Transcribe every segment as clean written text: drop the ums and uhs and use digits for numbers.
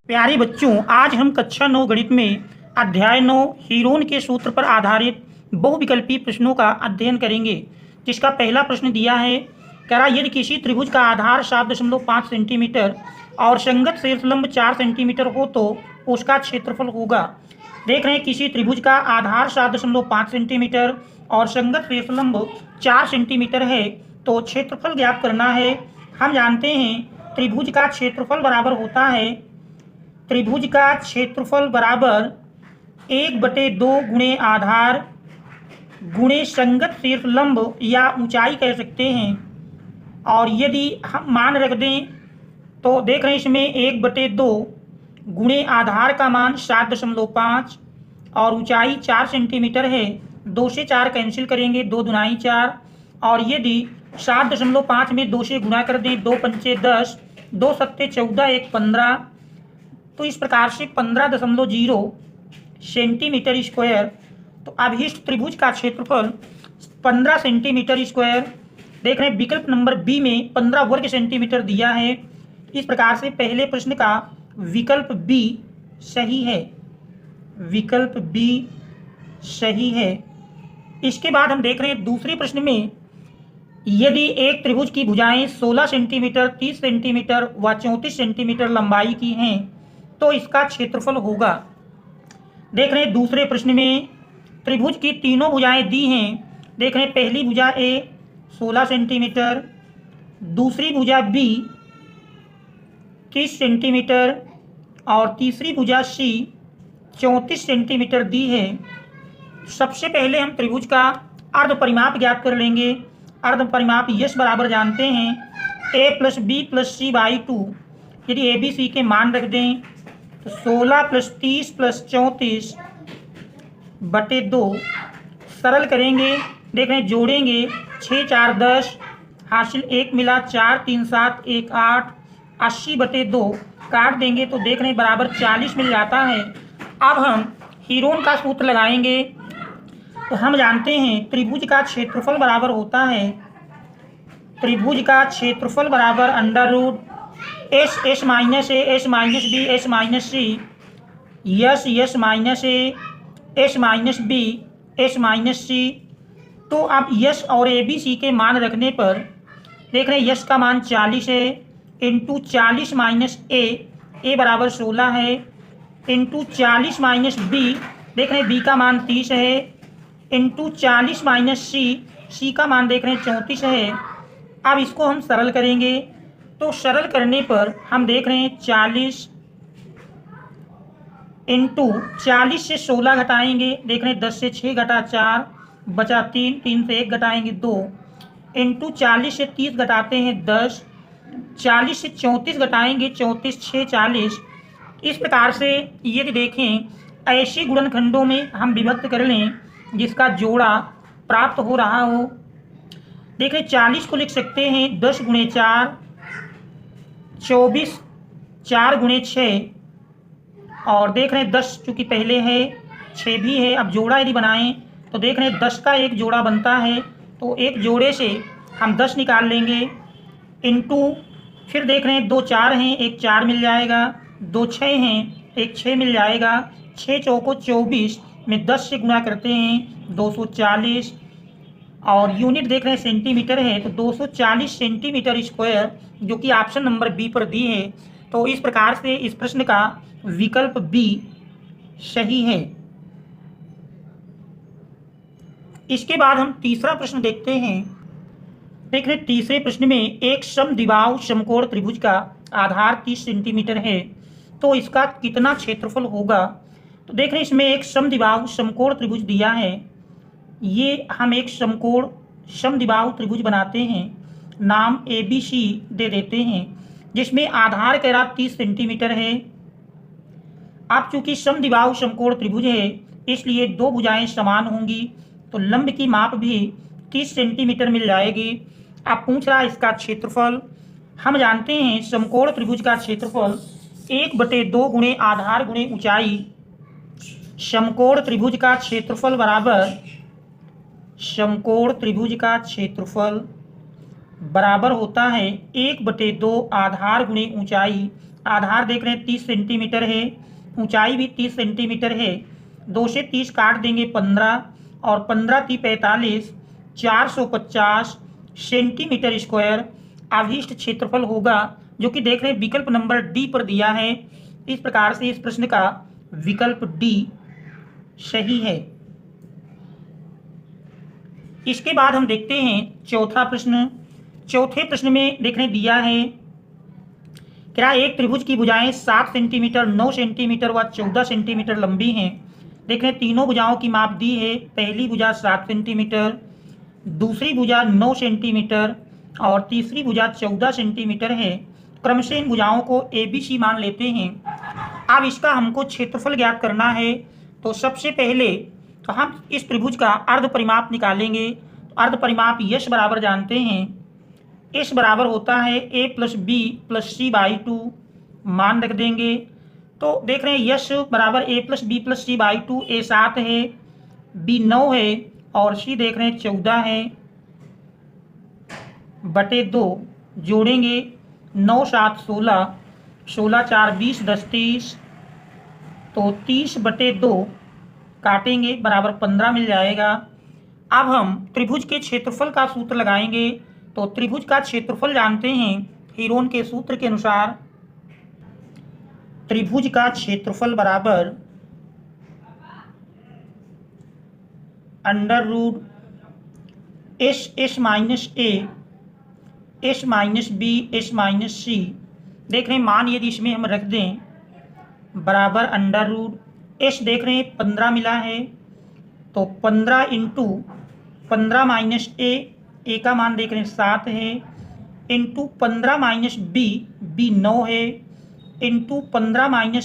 प्यारे बच्चों, आज हम कक्षा 9 गणित में अध्याय 9 हीरोन के सूत्र पर आधारित बहुविकल्पीय प्रश्नों का अध्ययन करेंगे। जिसका पहला प्रश्न दिया है, कह रहा यदि किसी त्रिभुज का आधार 7.5 सेंटीमीटर और संगत शीर्षलंब 4 सेंटीमीटर हो तो उसका क्षेत्रफल होगा। देख रहे हैं, किसी त्रिभुज का आधार 7.5 सेंटीमीटर और संगत शीर्षलंब 4 सेंटीमीटर है तो क्षेत्रफल ज्ञात करना है। हम जानते हैं त्रिभुज का क्षेत्रफल बराबर होता है, त्रिभुज का क्षेत्रफल बराबर 1/2 गुणे आधार गुणे संगत शीर्षलंब या ऊंचाई कह सकते हैं। और यदि हम मान रख दें तो देख रहे हैं इसमें 1/2 गुणे आधार का मान 7.5 और ऊंचाई 4 सेंटीमीटर है। 2 से 4 कैंसिल करेंगे, 2 दूनाई 4। और यदि 7.5 में 2 से गुणा कर दें, 2 पंचे 10, 2 सत्ते 14, 1 15, तो इस प्रकार से 15.0 सेंटीमीटर स्क्वायर। तो अभिष्ट त्रिभुज का क्षेत्रफल 15 सेंटीमीटर स्क्वायर। देख रहे हैं विकल्प नंबर बी में 15 वर्ग सेंटीमीटर दिया है। इस प्रकार से पहले प्रश्न का विकल्प बी सही है, विकल्प बी सही है। इसके बाद हम देख रहे हैं दूसरे प्रश्न में, यदि एक त्रिभुज की भुजाएं 16 सेंटीमीटर, 30 सेंटीमीटर व 34 सेंटीमीटर लंबाई की हैं तो इसका क्षेत्रफल होगा। देख रहे हैं दूसरे प्रश्न में त्रिभुज की तीनों भुजाएं दी हैं। देख रहे हैं पहली भुजा ए 16 सेंटीमीटर, दूसरी भुजा बी 30 सेंटीमीटर और तीसरी भुजा सी 34 सेंटीमीटर दी है। सबसे पहले हम त्रिभुज का अर्ध परिमाप ज्ञात कर लेंगे। अर्ध परिमाप यश बराबर जानते हैं a + b + c / 2। यदि a b c के मान रख दें तो 16 + 30 + 34 बटे 2 सरल करेंगे। देख रहे हैं जोड़ेंगे 6 4 10 हासिल 1 मिला 4 3 7 1 8 80 बटे 2 काट देंगे तो देख रहे हैं बराबर 40 मिल जाता है। अब हम हीरोन का सूत्र लगाएंगे। तो हम जानते हैं त्रिभुज का क्षेत्रफल बराबर होता है, त्रिभुज का क्षेत्रफल बराबर √ S S minus A S minus B S minus C S S minus A S minus B S minus C. तो अब यस और ए बी सी के मान रखने पर देख रहे हैं यस का मान 40 है इंटू 40 माइनस ए बराबर 16 है इंटू 40 माइनस बी, देख रहे हैं बी का मान 30 है इंटू 40 माइनस सी का मान देख रहे हैं 34 है। अब इसको हम सरल करेंगे तो सरल करने पर हम देख रहे हैं 40 इंटू 40 से 16 घटाएंगे, देख रहे हैं 10 से 6 घटा 4 बचा 3, 3 से 1 घटाएंगे 2 इंटू 40 से 30 घटाते हैं 10, 40 से 34 घटाएंगे 34 6 40। इस प्रकार से यदि देखें ऐसे गुणनखंडों में हम विभक्त कर लें जिसका जोड़ा प्राप्त हो रहा हो। देख रहे 40 को लिख सकते हैं 10 गुणे 4, 24 4 गुणे 6 और देख रहे हैं 10 चूँकि पहले है 6 भी है। अब जोड़ा यदि बनाएं तो देख रहे हैं 10 का एक जोड़ा बनता है तो एक जोड़े से हम 10 निकाल लेंगे इंटू फिर देख रहे हैं 2 4 हैं, एक 4 मिल जाएगा, 2 6 हैं, एक 6 मिल जाएगा, 6 चौको 24 में 10 से गुणा करते हैं 240 और यूनिट देख रहे हैं सेंटीमीटर है तो 240 सेंटीमीटर स्क्वायर, जो कि ऑप्शन नंबर बी पर दी है। तो इस प्रकार से इस प्रश्न का विकल्प बी सही है। इसके बाद हम तीसरा प्रश्न देखते हैं। देख रहे हैं तीसरे प्रश्न में एक समद्विबाहु समकोण त्रिभुज का आधार 30 सेंटीमीटर है तो इसका कितना क्षेत्रफल होगा। तो देख रहे हैं इसमें एक समद्विबाहु समकोण त्रिभुज दिया है। ये हम एक समद्विबाहु त्रिभुज बनाते हैं, नाम ABC दे देते हैं, जिसमें आधार कह रहा 30 सेंटीमीटर है। अब चूंकि समद्विबाहु समकोण त्रिभुज है इसलिए दो भुजाएं समान होंगी तो लंब की माप भी 30 सेंटीमीटर मिल जाएगी। अब पूछ रहा है इसका क्षेत्रफल। हम जानते हैं समकोण त्रिभुज का क्षेत्रफल 1/2 गुणे आधार गुणे ऊंचाई। समकोण त्रिभुज का क्षेत्रफल बराबर समकोण त्रिभुज का क्षेत्रफल बराबर होता है 1/2 आधार गुणे ऊंचाई। आधार देख रहे हैं 30 सेंटीमीटर है, ऊंचाई भी 30 सेंटीमीटर है। 2 से 30 काट देंगे 15 और 15 × 45 450 सेंटीमीटर स्क्वायर अभीष्ट क्षेत्रफल होगा, जो कि देख रहे हैं विकल्प नंबर डी पर दिया है। इस प्रकार से इस प्रश्न का विकल्प डी सही है। इसके बाद हम देखते हैं चौथा प्रश्न। चौथे प्रश्न में देखने दिया है क्या एक त्रिभुज की भुजाएं 7 सेंटीमीटर, 9 सेंटीमीटर व 14 सेंटीमीटर लंबी हैं। देख रहे हैं तीनों भुजाओं की माप दी है। पहली भुजा 7 सेंटीमीटर, दूसरी भुजा 9 सेंटीमीटर और तीसरी भुजा 14 सेंटीमीटर है। क्रमशः इन भुजाओं को ABC मान लेते हैं। अब इसका हमको क्षेत्रफल ज्ञात करना है। तो सबसे पहले तो हम इस त्रिभुज का अर्ध परिमाप निकालेंगे। तो अर्ध परिमाप यश बराबर जानते हैं, इस बराबर होता है a + b + c/2। मान रख देंगे तो देख रहे हैं यश बराबर a + b + c/2। a 7 है, b 9 है और c देख रहे हैं 14 है बटे 2। जोड़ेंगे 9 7 16, 16 4 20, 10 30, तो 30 बटे 2 काटेंगे बराबर 15 मिल जाएगा। अब हम त्रिभुज के क्षेत्रफल का सूत्र लगाएंगे। तो त्रिभुज का क्षेत्रफल जानते हैं हीरोन के सूत्र के अनुसार, त्रिभुज का क्षेत्रफल बराबर √(s s - a s - b s - c)। देख रहे हैं मान यदि इसमें हम रख दें बराबर √s देख रहे हैं 15 मिला है, तो 15 × 15 - a का मान देख रहे हैं 7 है, इंटू 15 - b 9 है, इंटू 15 -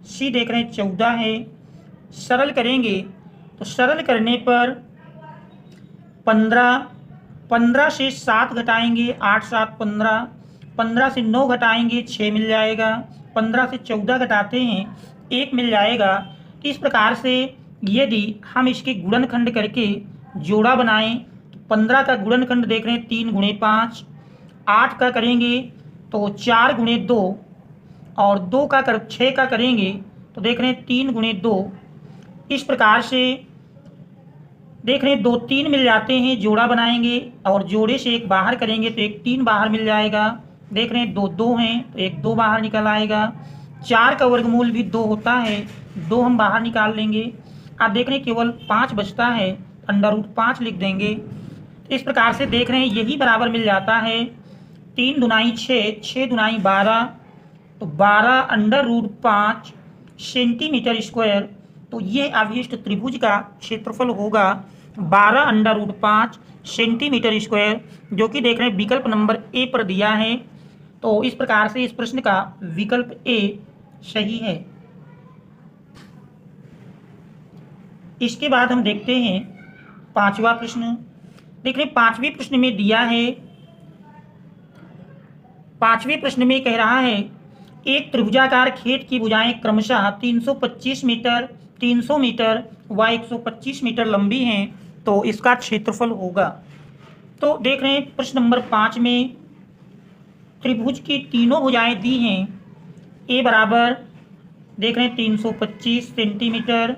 c देख रहे हैं 14 है। सरल करेंगे तो सरल करने पर 15 से 7 घटाएंगे 8 7 15, 15 से 9 घटाएंगे 6 मिल जाएगा, 15 से 14 घटाते हैं 1 मिल जाएगा। इस प्रकार से यदि हम इसके गुणनखंड करके जोड़ा बनाएं तो 15 का गुणनखंड देख रहे हैं 3 × 5, 8 का करेंगे तो 4 × 2 और 6 का करेंगे तो देख रहे हैं 3 × 2। इस प्रकार से देख रहे हैं 2 3 मिल जाते हैं, जोड़ा बनाएंगे और जोड़े से 1 बाहर करेंगे तो 1 3 बाहर मिल जाएगा। देख रहे हैं 2 2 हैं तो 1 2 बाहर निकल आएगा। 4 का वर्गमूल भी 2 होता है, 2 हम बाहर निकाल लेंगे। आप देख रहे हैं केवल 5 बचता है, √5 लिख देंगे। इस प्रकार से देख रहे हैं यही बराबर मिल जाता है 3 दूनाई 6, 6 दूनाई 12, तो 12 √5 सेंटीमीटर स्क्वायर। तो ये अभीष्ट त्रिभुज का क्षेत्रफल होगा 12 √5 सेंटीमीटर स्क्वायर, जो कि देख रहे हैं विकल्प नंबर ए पर दिया है। तो इस प्रकार से इस प्रश्न का विकल्प ए सही है। इसके बाद हम देखते हैं पांचवा प्रश्न। देख रहे हैं पांचवें प्रश्न में दिया है, पांचवें प्रश्न में कह रहा है एक त्रिभुजाकार खेत की भुजाएं क्रमशः 325 मीटर, 300 मीटर व 125 मीटर लंबी हैं, तो इसका क्षेत्रफल होगा। तो देख रहे हैं प्रश्न नंबर 5 में त्रिभुज की तीनों भुजाएं दी हैं। ए बराबर देख रहे हैं 325 सेंटीमीटर,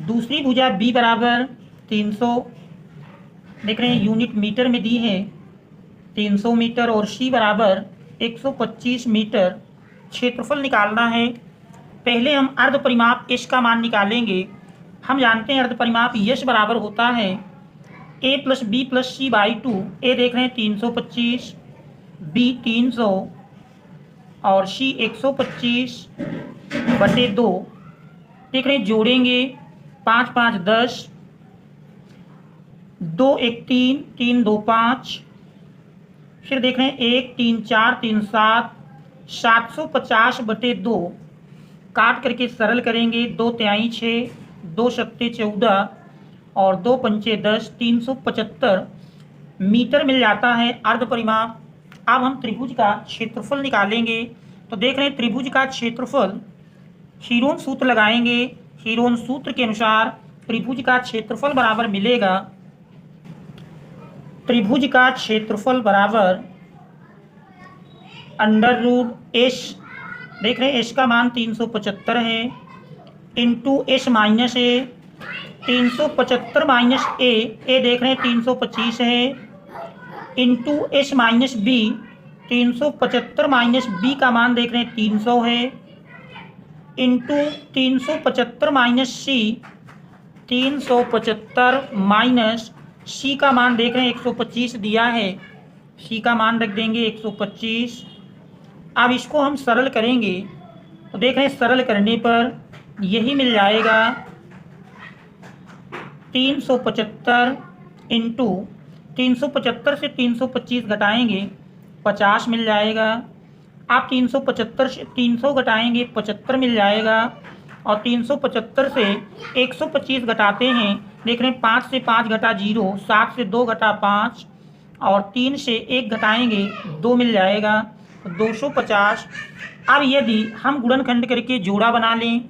दूसरी भुजा बी बराबर 300 देख रहे हैं यूनिट मीटर में दी है 300 मीटर, और सी बराबर 125 मीटर। क्षेत्रफल निकालना है। पहले हम अर्ध परिमाप यश का मान निकालेंगे। हम जानते हैं अर्ध परिमाप यश बराबर होता है a + b + c/2। ए देख रहे हैं 325, b 300 और c 125 बटे 2। देख रहे हैं जोड़ेंगे 5 5 10, 2 1 3, 3 2 5, फिर देख रहे हैं 1 3 4 3 7, 750 बटे 2। काट करके सरल करेंगे 2 तिहाई 6, 2 सत्ते 14 और 2 पंचे 10, 375 मीटर मिल जाता है अर्ध परिमाप। अब हम त्रिभुज का क्षेत्रफल निकालेंगे। तो देख रहे हैं त्रिभुज का क्षेत्रफल हीरोन सूत्र लगाएंगे। हीरोन सूत्र के अनुसार त्रिभुज का क्षेत्रफल बराबर मिलेगा, त्रिभुज का क्षेत्रफल बराबर अंडर रूट एस, देख रहे हैं एस का मान 375 है, into S minus A, 375 minus A देख रहे हैं 325 है, into S minus B, 375 minus B का मान देख रहे हैं 300 है, into 375 minus C, 375 minus C का मान देख रहे हैं 125 दिया है, सी का मान रख देंगे 125। अब इसको हम सरल करेंगे तो देख रहे हैं सरल करने पर यही मिल जाएगा 375 इंटू 375 से 325 घटाएंगे 50 मिल जाएगा। आप 375 से 300 घटाएंगे 75 मिल जाएगा, और 375 से 125 घटाते हैं, देख रहे हैं 5 से 5 घटा 0, 7 से 2 घटा 5, और 3 से 1 घटाएंगे 2 मिल जाएगा, 250। अब यदि हम गुणनखंड करके जोड़ा बना लें,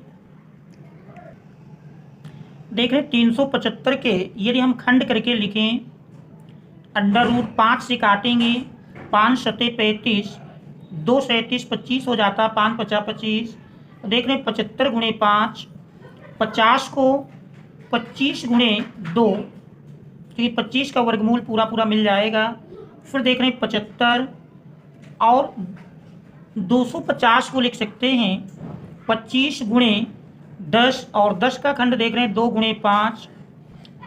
देख रहे हैं 375 के यदि हम खंड करके लिखें, अंडर रूट 5 से काटेंगे, 5 सते 35, 2 37 25 हो जाता, 5 50 25, देख रहे हैं 75 गुणे 5, 50 को 25 गुणे 2, तो ये 25 का वर्गमूल पूरा पूरा मिल जाएगा। फिर देख रहे हैं 75 और 250 को लिख सकते हैं 25 गुणे 10, और 10 का खंड देख रहे हैं 2 गुणे 5।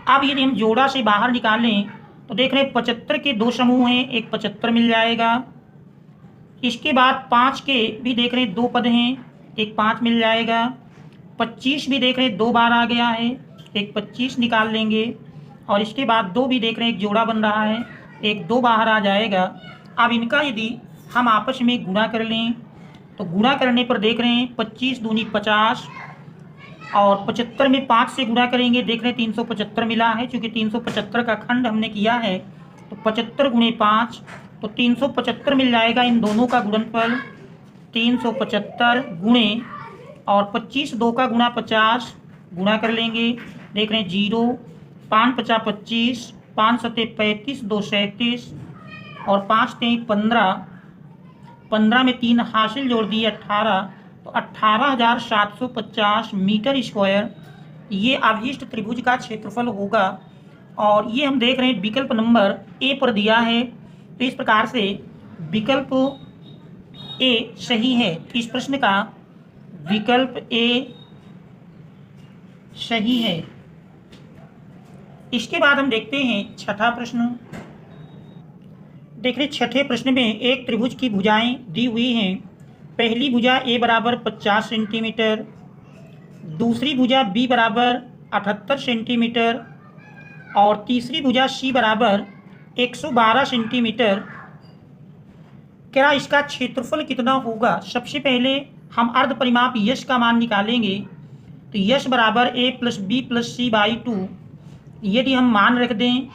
अब यदि हम जोड़ा से बाहर निकालें तो देख रहे हैं 75 के 2 समूह हैं, एक 75 मिल जाएगा। इसके बाद 5 के भी देख रहे हैं 2 पद हैं, एक 5 मिल जाएगा। 25 भी देख रहे हैं 2 बार आ गया है, एक 25 निकाल लेंगे, और इसके बाद 2 भी देख रहे हैं एक जोड़ा बन रहा है, एक 2 बाहर आ जाएगा। अब इनका यदि हम आपस में गुणा कर लें तो गुणा करने पर देख रहे हैं 25 दूनी 50, और 75 में 5 से गुणा करेंगे, देख रहे हैं 375 मिला है, चूँकि 375 का खंड हमने किया है तो 75 गुणे 5, तो 375 मिल जाएगा। इन दोनों का गुणनफल 375 गुणे, और 25 2 का गुणा 50, गुणा कर लेंगे, देख रहे हैं 0, 5 50 25, 5 सते 35, 2 37, और 5 3 15, 15 में 3 हासिल जोड़ दिए 18, तो 18,750 मीटर स्क्वायर ये अभीष्ट त्रिभुज का क्षेत्रफल होगा। और ये हम देख रहे हैं विकल्प नंबर ए पर दिया है, तो इस प्रकार से विकल्प ए सही है। इस प्रश्न का विकल्प ए सही है। इसके बाद हम देखते हैं छठा प्रश्न। देख रहे छठे प्रश्न में एक त्रिभुज की भुजाएं दी हुई हैं। पहली भुजा ए बराबर 50 सेंटीमीटर, दूसरी भुजा बी बराबर 78 सेंटीमीटर, और तीसरी भुजा सी बराबर 112 सेंटीमीटर। क्या इसका क्षेत्रफल कितना होगा? सबसे पहले हम अर्ध परिमाप यश का मान निकालेंगे, तो यश बराबर A plus B plus C by 2। यदि हम मान रख दें,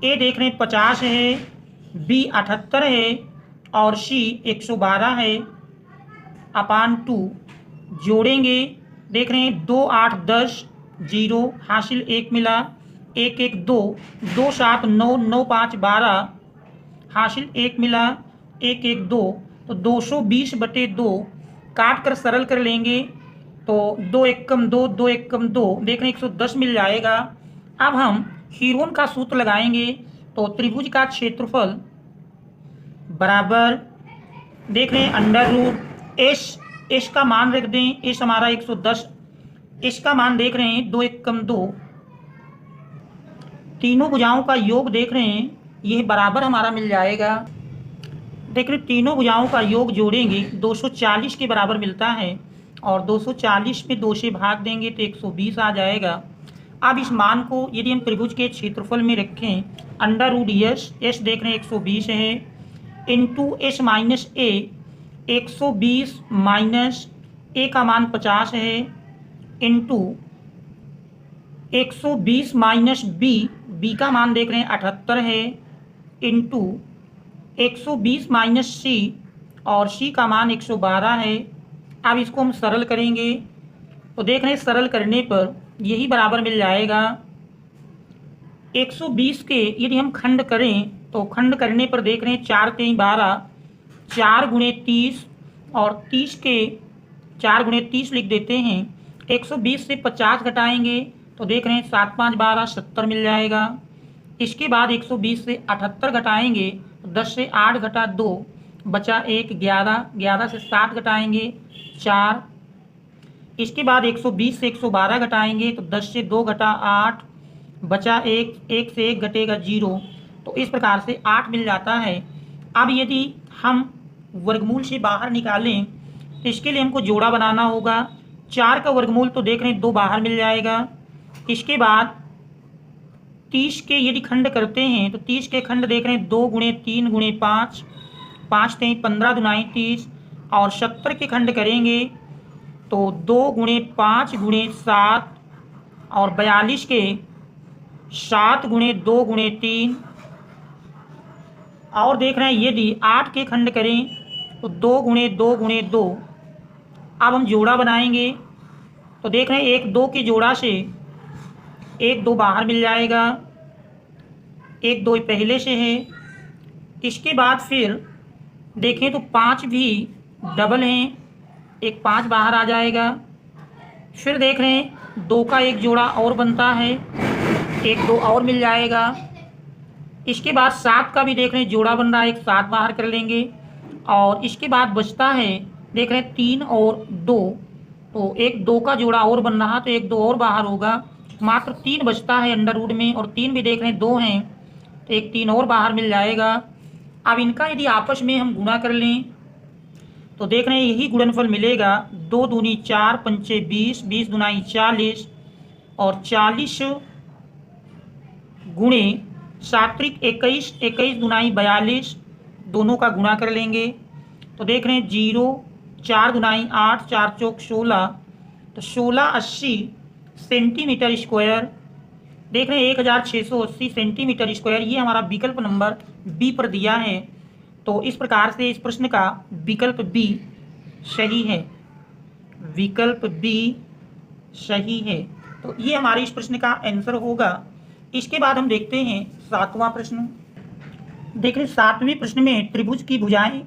ए देख रहे हैं 50 है, बी 78 है, और सी 112 है, अपान 2 जोड़ेंगे, देख रहे हैं 2 8 10, 0 हासिल 1 मिला, 1 1 2, 2 7 9, 9 5 12 हासिल 1 मिला, 1 1 2, तो 220/2 काट कर सरल कर लेंगे, तो 2 1 कम 2, 2 1 कम 2, देख रहे हैं 110 मिल जाएगा। अब हम हीरोन का सूत्र लगाएंगे, तो त्रिभुज का क्षेत्रफल बराबर देख रहे हैं अंडर रूट एस का मान रख दें, एस हमारा 110, एस का मान देख रहे हैं 2 1 कम 2, तीनों भुजाओं का योग देख रहे हैं यह बराबर हमारा मिल जाएगा। देख रहे तीनों भुजाओं का योग जोड़ेंगे 240 के बराबर मिलता है, और 240 में 2 से भाग देंगे तो 120 आ जाएगा। अब इस मान को यदि हम त्रिभुज के क्षेत्रफल में रखें, अंडर रूट एस देख रहे हैं 120 है, इंटू एस माइनस ए, 120 माइनस ए का मान 50 है, इंटू 120 माइनस बी का मान देख रहे हैं 78 है, इंटू 120 माइनस सी, और सी का मान 112 है। अब इसको हम सरल करेंगे, तो देख रहे हैं सरल करने पर यही बराबर मिल जाएगा। 120 के यदि हम खंड करें, तो खंड करने पर देख रहे हैं 4 3 12, 4 गुणे 30 और 30 के 4 गुणे 30 लिख देते हैं। 120 से 50 घटाएंगे तो देख रहे हैं 7 5 12 70 मिल जाएगा। इसके बाद 120 से 78 घटाएंगे तो 10 से 8 घटा 2 बचा 1 11, 11 से 7 घटाएंगे 4। इसके बाद 120 से 112 घटाएंगे तो 10 से 2 घटा 8 बचा 1, 1 से 1 घटेगा 0। तो इस प्रकार से 8 मिल जाता है। अब यदि हम वर्गमूल से बाहर निकालें तो इसके लिए हमको जोड़ा बनाना होगा। 4 का वर्गमूल तो देख रहे हैं 2 बाहर मिल जाएगा। इसके बाद 30 के यदि खंड करते हैं तो 30 के खंड देख रहे हैं 2 गुणे 3 गुणे 5, 5 3 15 दुनाई 30। और 70 के खंड करेंगे तो 2 गुणे 5 गुणे 7 और 42 के 7 गुणे 2 गुणे 3। और देख रहे हैं यदि 8 के खंड करें तो 2 गुणे 2 गुणे 2। अब हम जोड़ा बनाएंगे तो देख रहे हैं 1 2 के जोड़ा से 1 2 बाहर मिल जाएगा, 1 2 पहले से है। इसके बाद फिर देखें तो 5 भी डबल हैं, एक 5 बाहर आ जाएगा। फिर देख रहे हैं 2 का एक जोड़ा और बनता है, 1 2 और मिल जाएगा। इसके बाद 7 का भी देख रहे हैं जोड़ा बन रहा है, एक 7 बाहर कर लेंगे। और इसके बाद बचता है देख रहे हैं 3 और 2, तो एक 2 का जोड़ा और बन रहा तो 1 2 और बाहर होगा, मात्र 3 बचता है अंडर रूट में। और 3 भी देख रहे हैं 2 हैं तो एक 3 और बाहर मिल जाएगा। अब इनका यदि आपस में हम गुणा कर लें तो देख रहे हैं यही गुणनफल मिलेगा। 2 दूनी 4 पंचे 20, 20 दुनाई 40 और 40 गुणे 7 21, 21 दुनाई 42, दोनों का गुणा कर लेंगे तो देख रहे हैं 0, 4 दुनाई 8, 4 चौक 16, तो 1680 सेंटीमीटर स्क्वायर। देख रहे हैं 1680 सेंटीमीटर स्क्वायर, ये हमारा विकल्प नंबर बी पर दिया है। तो इस प्रकार से इस प्रश्न का विकल्प बी सही है, विकल्प बी सही है। तो ये हमारे इस प्रश्न का आंसर होगा। इसके बाद हम देखते हैं 7वां प्रश्न। देख रहे 7वें प्रश्न में त्रिभुज की भुजाएं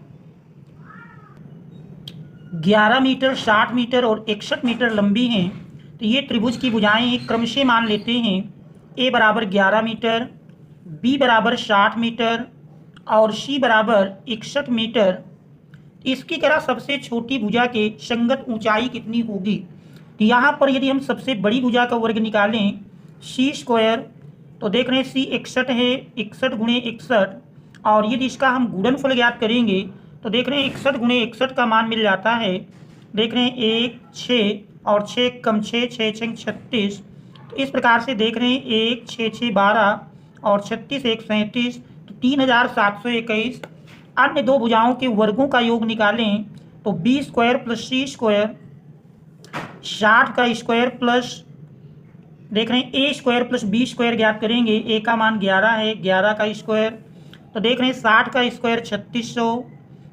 11 मीटर, 60 मीटर और 61 मीटर लंबी हैं। तो ये त्रिभुज की भुजाएं क्रमशः मान लेते हैं। ए बराबर 11 मीटर, बी बराबर 60 मीटर और सी बराबर 61 मीटर। इसकी तरह सबसे छोटी भुजा के संगत ऊंचाई कितनी होगी? तो यहाँ पर यदि हम सबसे बड़ी भुजा का वर्ग निकालें सी स्क्वायर, तो देख रहे हैं सी 61 है, 61 गुणे 61। और यदि इसका हम गुणनफल ज्ञात करेंगे तो देख रहे हैं 61 गुणे 61 का मान मिल जाता है। देख रहे हैं 1 6 और 6 कम 6 6 6 36। तो इस प्रकार से देख रहे हैं 1 6 6 12 और 36 1 37, तो 3721। अन्य दो भुजाओं के वर्गों का योग निकालें तो बी स्क्वायर प्लस सी स्क्वायर, 60 का स्क्वायर प्लस देख रहे हैं ए स्क्वायर प्लस बी स्क्वायर ज्ञात करेंगे। ए का मान 11 है, 11 का स्क्वायर, तो देख रहे हैं 60 का स्क्वायर 3600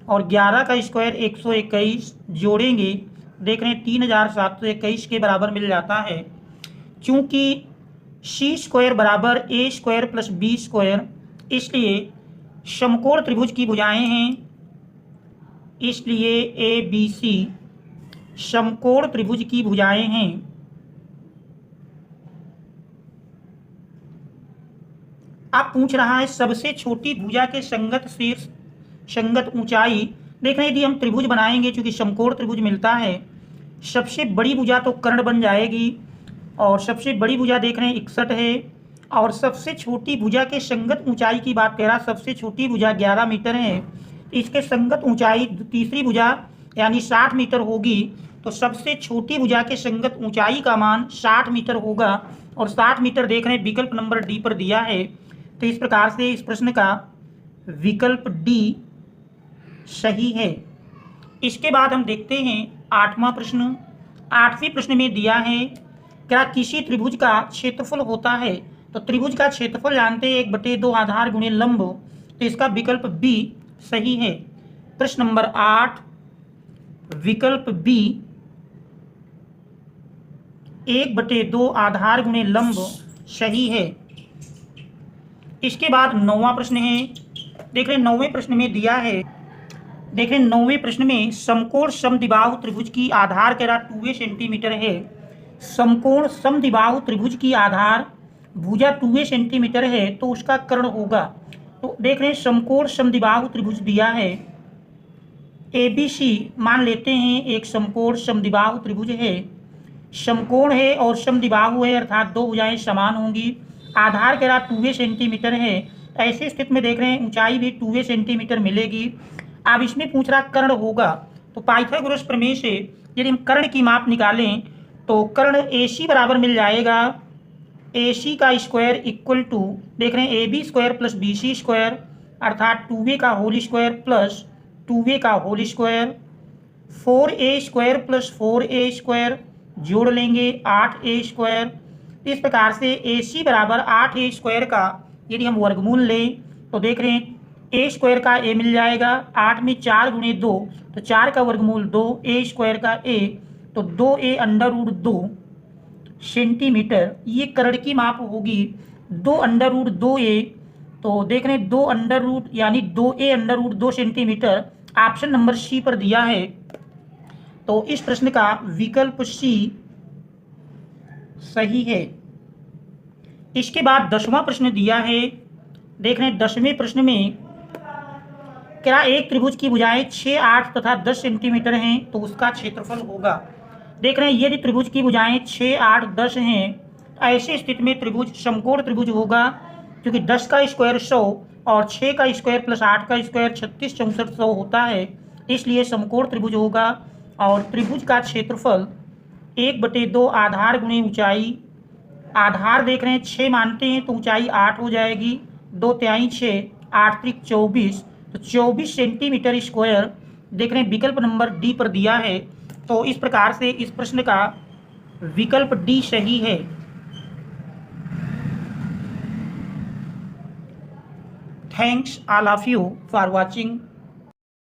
और 11 का स्क्वायर 121 जोड़ेंगे देख रहे हैं 3721 के बराबर मिल जाता है। चूँकि सी स्क्वायर बराबर ए स्क्वायर प्लस बी स्क्वायर, इसलिए समकोण त्रिभुज की भुजाएं हैं, इसलिए ए बी सी समकोण त्रिभुज की भुजाएं हैं। अब पूछ रहा है सबसे छोटी भुजा के संगत शीर्ष संगत ऊंचाई। देख रहे हैं यदि हम त्रिभुज बनाएंगे, चूंकि समकोण त्रिभुज मिलता है, सबसे बड़ी भुजा तो कर्ण बन जाएगी और सबसे बड़ी भुजा देख रहे हैं 61 है। और सबसे छोटी भुजा के संगत ऊंचाई की बात कह रहा, सबसे छोटी भुजा 11 मीटर है, इसके संगत ऊंचाई तीसरी भुजा यानी 60 मीटर होगी। तो सबसे छोटी भुजा के संगत ऊंचाई का मान 60 मीटर होगा और 60 मीटर देख रहे हैं विकल्प नंबर डी पर दिया है। तो इस प्रकार से इस प्रश्न का विकल्प डी सही है। इसके बाद हम देखते हैं 8वां प्रश्न। 8वें प्रश्न में दिया है क्या किसी त्रिभुज का क्षेत्रफल होता है? तो त्रिभुज का क्षेत्रफल जानते हैं 1/2 आधार गुणे लंब, तो इसका विकल्प बी सही है। प्रश्न नंबर 8 विकल्प बी 1/2 आधार गुणे लंब सही है। इसके बाद 9वां प्रश्न है। देख रहे हैं 9वें प्रश्न में दिया है देख रहे हैं 9वें प्रश्न में समकोण समद्विबाहु त्रिभुज की आधार कह रहा 2 सेंटीमीटर है। समकोण समद्विबाहु त्रिभुज की आधार भुजा 2 सेंटीमीटर है तो उसका कर्ण होगा। तो देख रहे हैं समकोण समद्विबाहु त्रिभुज दिया है ABC, मान लेते हैं एक समकोण समद्विबाहु त्रिभुज है, समकोण है और समद्विबाहु है अर्थात दो भुजाएं समान होंगी। आधार कह रहा 2 सेंटीमीटर है, ऐसे स्थिति में देख रहे हैं ऊंचाई भी 2 सेंटीमीटर मिलेगी। अब इसमें पूछ रहा कर्ण होगा, तो पाइथागोरस प्रमेय से यदि हम कर्ण की माप निकालें तो कर्ण AC बराबर मिल जाएगा AC का स्क्वायर इक्वल टू देख रहे हैं AB square plus BC square अर्थात 2A का होल स्क्वायर प्लस 2A का whole square, 4A square plus 4A square जोड़ लेंगे 8A स्क्वायर। इस प्रकार से AC बराबर 8A स्क्वायर का यदि हम वर्गमूल लें तो देख रहे हैं A स्क्वायर का A मिल जाएगा, 8 में 4 गुणे 2 तो 4 का वर्गमूल 2, A स्क्वायर का A तो 2A अंडर रूट 2 सेंटीमीटर, ये कर्ण की माप होगी। 2 अंडर रूट 2A तो देख रहे हैं 2 अंडर रूट यानी 2A under root 2 centimetre option number C पर दिया है। तो इस प्रश्न का विकल्प C सही है। इसके बाद 10वां प्रश्न दिया है, देख रहे हैं 10वें प्रश्न में क्या एक त्रिभुज की भुजाएं 6, 8 तथा 10 सेंटीमीटर हैं तो उसका क्षेत्रफल होगा। देख रहे हैं यदि त्रिभुज की भुजाएं 6, 8, 10 हैं, ऐसी स्थिति में त्रिभुज समकोण त्रिभुज होगा, क्योंकि 10 का स्क्वायर 100 और 6 का स्क्वायर प्लस 8 का स्क्वायर 36, 64, 100 होता है, इसलिए समकोण त्रिभुज होगा। और त्रिभुज का क्षेत्रफल 1/2 आधार गुणे ऊंचाई, आधार देख रहे हैं 6 मानते हैं तो ऊंचाई 8 हो जाएगी, 2 तिहाई 6, 8 त्रिक 24 तो 24 सेंटीमीटर स्क्वायर देख रहे हैं विकल्प नंबर D पर दिया है। तो इस प्रकार से इस प्रश्न का विकल्प D सही है। Thanks all of you for watching.